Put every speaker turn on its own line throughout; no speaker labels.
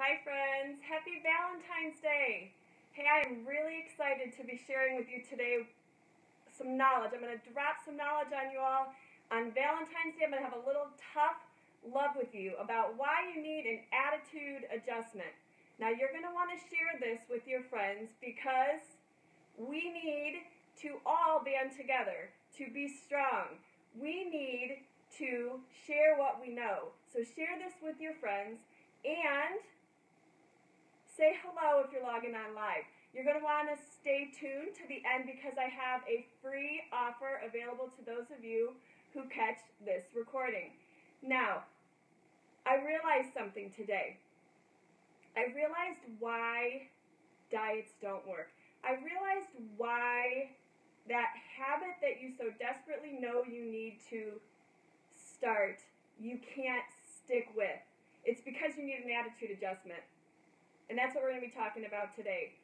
Hi friends, happy Valentine's Day. Hey, I am really excited to be sharing with you today some knowledge. I'm going to drop some knowledge on you all. On Valentine's Day, I'm going to have a little tough love with you about why you need an attitude adjustment. Now, you're going to want to share this with your friends because we need to all band together to be strong. We need to share what we know. So share this with your friends and say hello if you're logging on live. You're going to want to stay tuned to the end because I have a free offer available to those of you who catch this recording. Now, I realized something today. I realized why diets don't work. I realized why that habit that you so desperately know you need to start, you can't stick with. It's because you need an attitude adjustment. And that's what we're going to be talking about today.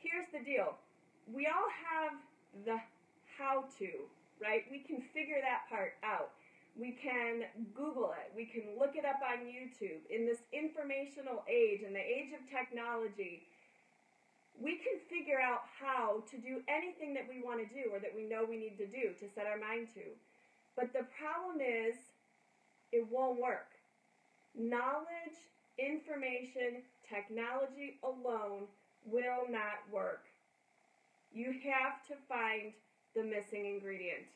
Here's the deal. We all have the how to, right? We can figure that part out. We can Google it. We can look it up on YouTube. In this informational age, in the age of technology, we can figure out how to do anything that we want to do or that we know we need to do to set our mind to. But the problem is, it won't work. Knowledge, information, technology alone will not work. You have to find the missing ingredient.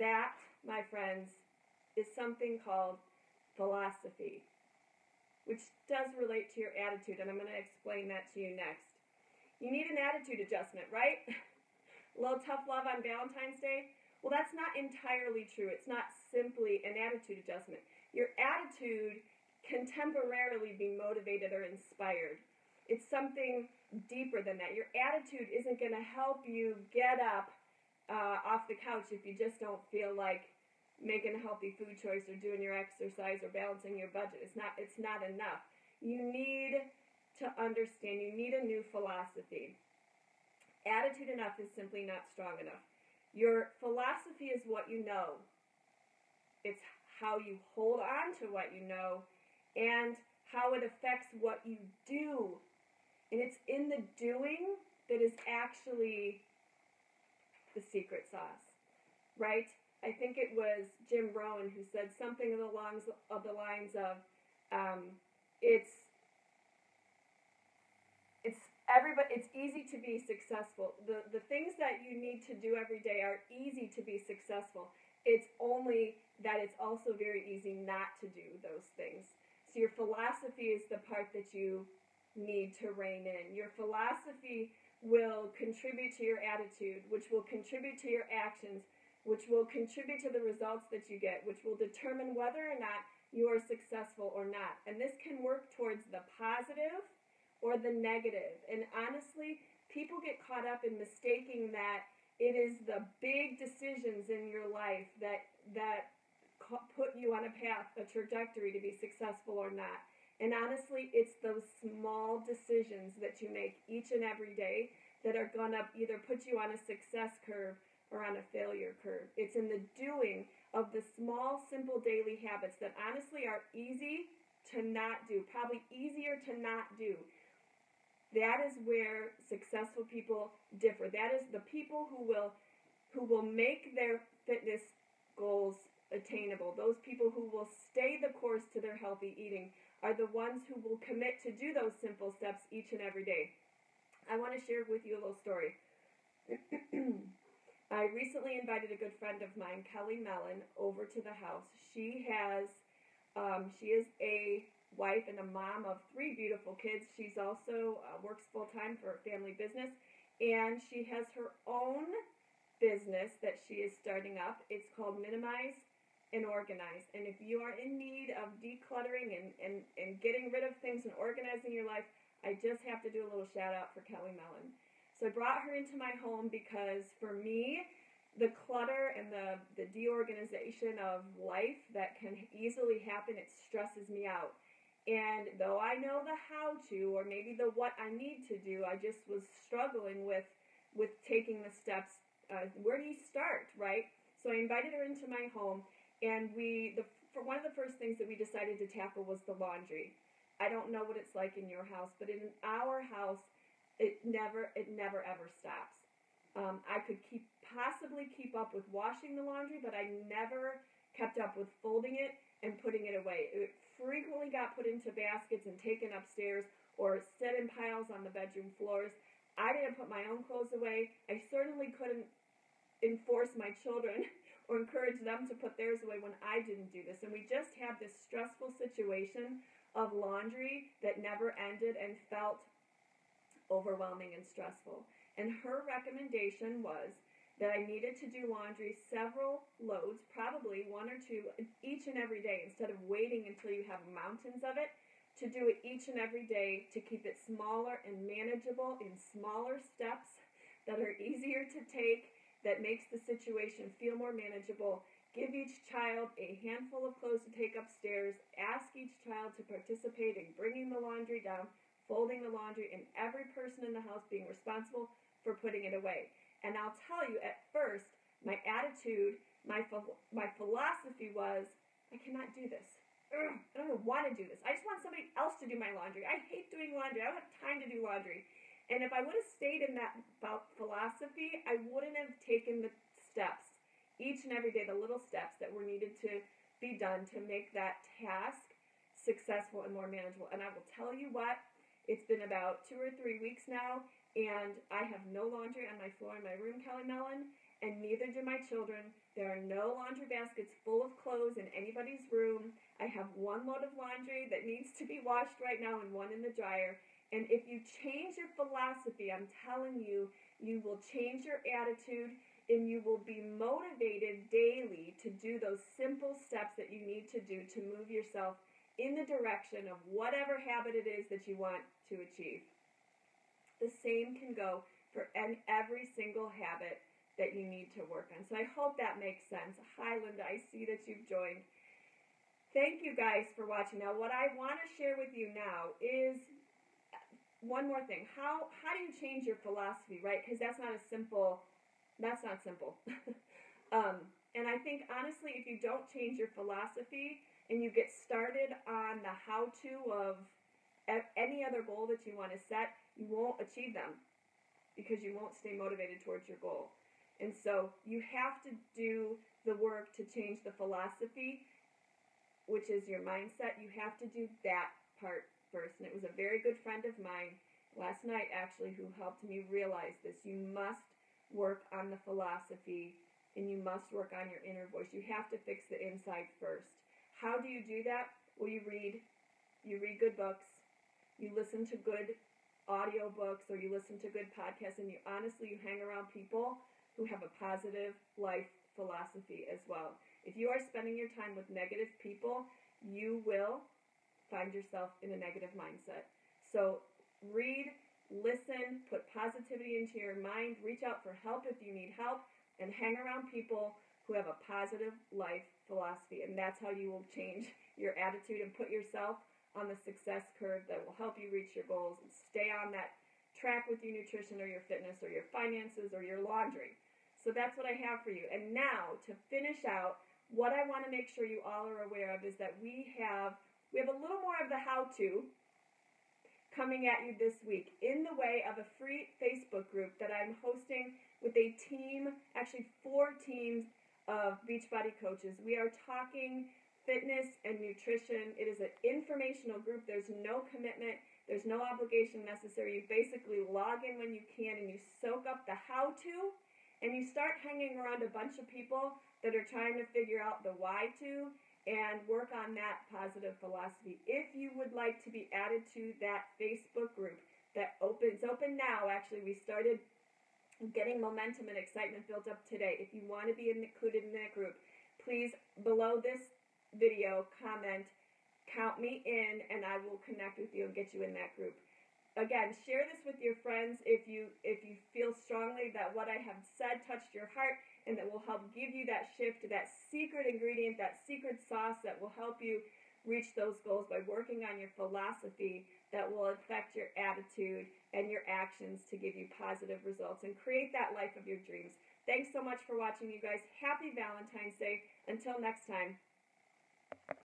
That, my friends, is something called philosophy, which does relate to your attitude, and I'm going to explain that to you next. You need an attitude adjustment, right? A little tough love on Valentine's Day? Well, that's not entirely true. It's not simply an attitude adjustment. Your attitude can temporarily be motivated or inspired. It's something deeper than that. Your attitude isn't going to help you get up off the couch if you just don't feel like making a healthy food choice or doing your exercise or balancing your budget. It's not enough. You need to understand. You need a new philosophy. Attitude enough is simply not strong enough. Your philosophy is what you know. It's how you hold on to what you know and how it affects what you do. And it's in the doing that is actually the secret sauce, right? I think it was Jim Rohn who said something along the lines of, it's easy to be successful. The things that you need to do every day are easy to be successful. It's only that it's also very easy not to do those things. So your philosophy is the part that you need to rein in. Your philosophy will contribute to your attitude, which will contribute to your actions, which will contribute to the results that you get, which will determine whether or not you are successful or not. And this can work towards the positive or the negative. And honestly, people get caught up in mistaking that it is the big decisions in your life that put you on a path, a trajectory to be successful or not. And honestly, it's those small decisions that you make each and every day that are going to either put you on a success curve or on a failure curve. It's in the doing of the small, simple daily habits that honestly are easy to not do, probably easier to not do. That is where successful people differ. That is the people who will make their fitness goals attainable. Those people who will stay the course to their healthy eating are the ones who will commit to do those simple steps each and every day. I want to share with you a little story. I recently invited a good friend of mine, Kelly Mellon, over to the house. She is a wife and a mom of 3 beautiful kids. She's also works full-time for a family business, and she has her own business that she is starting up. It's called Minimize and Organize. And if you are in need of decluttering and getting rid of things and organizing your life, I just have to do a little shout out for Kelly Mellon. So I brought her into my home because for me, the clutter and the deorganization of life that can easily happen, it stresses me out. And though I know the how to, or maybe the what I need to do, I just was struggling with taking the steps. Where do you start, right? So I invited her into my home, and one of the first things that we decided to tackle was the laundry. I don't know what it's like in your house, but in our house, it never ever stops. I could possibly keep up with washing the laundry, but I never kept up with folding it and putting it away. It frequently got put into baskets and taken upstairs or set in piles on the bedroom floors. I didn't put my own clothes away. I certainly couldn't enforce my children or encourage them to put theirs away when I didn't do this. And we just had this stressful situation of laundry that never ended and felt overwhelming and stressful. And her recommendation was that I needed to do laundry several loads, probably one or two, each and every day, instead of waiting until you have mountains of it, to do it each and every day, to keep it smaller and manageable in smaller steps that are easier to take, that makes the situation feel more manageable. Give each child a handful of clothes to take upstairs. Ask each child to participate in bringing the laundry down, folding the laundry, and every person in the house being responsible for putting it away. And I'll tell you, at first, my attitude, my philosophy was, I cannot do this. I don't even want to do this. I just want somebody else to do my laundry. I hate doing laundry. I don't have time to do laundry. And if I would have stayed in that philosophy, I wouldn't have taken the steps, each and every day, the little steps that were needed to be done to make that task successful and more manageable. And I will tell you what, it's been about 2 or 3 weeks now, and I have no laundry on my floor in my room, Kelly Mellon, and neither do my children. There are no laundry baskets full of clothes in anybody's room. I have one load of laundry that needs to be washed right now and one in the dryer. And if you change your philosophy, I'm telling you, you will change your attitude and you will be motivated daily to do those simple steps that you need to do to move yourself in the direction of whatever habit it is that you want to achieve. The same can go for every single habit that you need to work on. So I hope that makes sense. Hi, Linda. I see that you've joined. Thank you guys for watching. Now, what I want to share with you now is one more thing. How do you change your philosophy, right? Because that's not simple. And I think, honestly, if you don't change your philosophy and you get started on the how-to of any other goal that you want to set, you won't achieve them because you won't stay motivated towards your goal. And so you have to do the work to change the philosophy, which is your mindset. You have to do that part first. And it was a very good friend of mine last night, actually, who helped me realize this. You must work on the philosophy and you must work on your inner voice. You have to fix the inside first. How do you do that? Well, you read good books, you listen to good audio books, or you listen to good podcasts, and you hang around people who have a positive life philosophy as well. If you are spending your time with negative people, you will find yourself in a negative mindset. So read, listen, put positivity into your mind, reach out for help if you need help, and hang around people who have a positive life philosophy. And that's how you will change your attitude and put yourself on the success curve that will help you reach your goals and stay on that track with your nutrition or your fitness or your finances or your laundry. So that's what I have for you. And now, to finish out, what I want to make sure you all are aware of is that we have a little more of the how-to coming at you this week in the way of a free Facebook group that I'm hosting with a team, actually 4 teams of Beachbody coaches. We are talking fitness and nutrition. It is an informational group. There's no commitment. There's no obligation necessary. You basically log in when you can and you soak up the how-to, and you start hanging around a bunch of people that are trying to figure out the why-to and work on that positive philosophy. If you would like to be added to that Facebook group, it's open now. Actually, we started getting momentum and excitement built up today. If you want to be included in that group, please, below this video, comment, count me in, and I will connect with you and get you in that group. Again, share this with your friends if you feel strongly that what I have said touched your heart and that will help give you that shift, that secret ingredient, that secret sauce that will help you reach those goals by working on your philosophy that will affect your attitude and your actions to give you positive results and create that life of your dreams. Thanks so much for watching, you guys. Happy Valentine's Day. Until next time.